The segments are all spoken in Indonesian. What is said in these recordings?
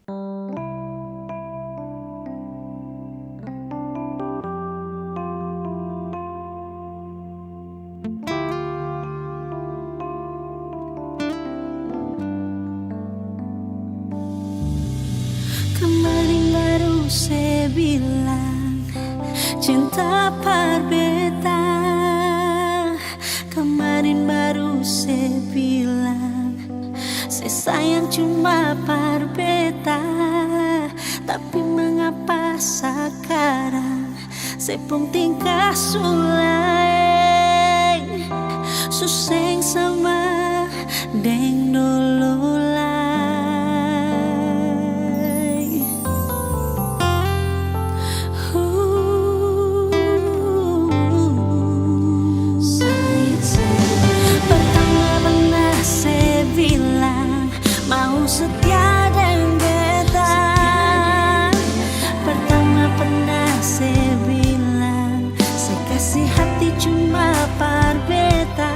Kemarin baru saya bilang cinta berbeda. Kemarin baru saya bilang saya sayang cuma berbeda. Tapi mengapa sekarang saya pun tingkah sulai suseng sama deng dulu. Mau setia dan beta. Pertama pernah saya bilang saya kasih hati cuma berbeda.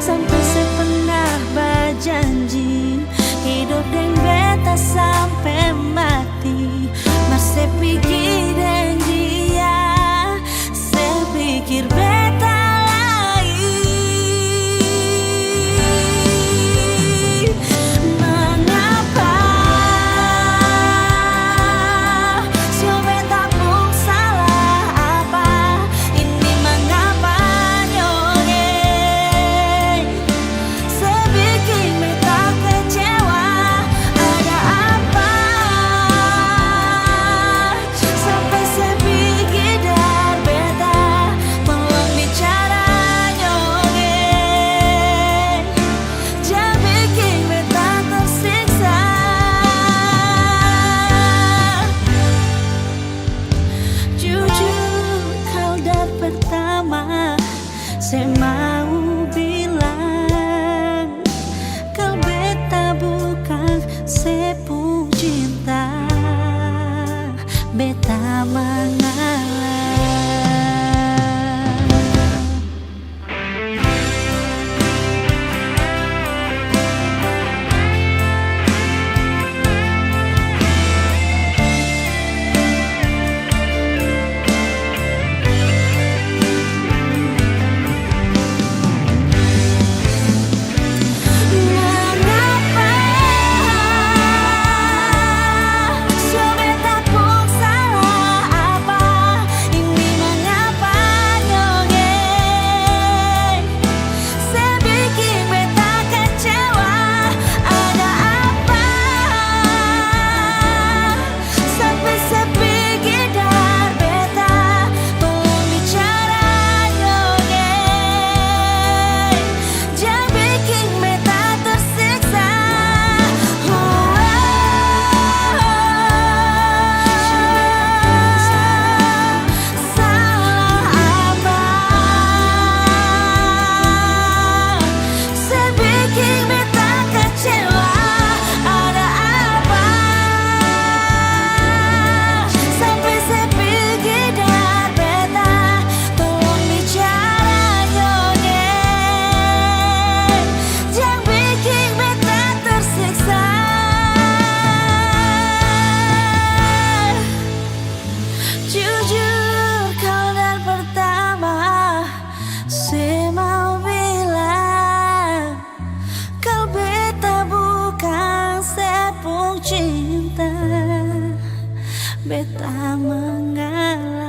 Sampai saya pernah berjanji hidup dengan beta sampai mati. Mas saya pikir dengan dia, saya pikir beta. Saya mau bilang kalau beta bukan sepung cinta, beta mengalah. Cinta, beta mengalah.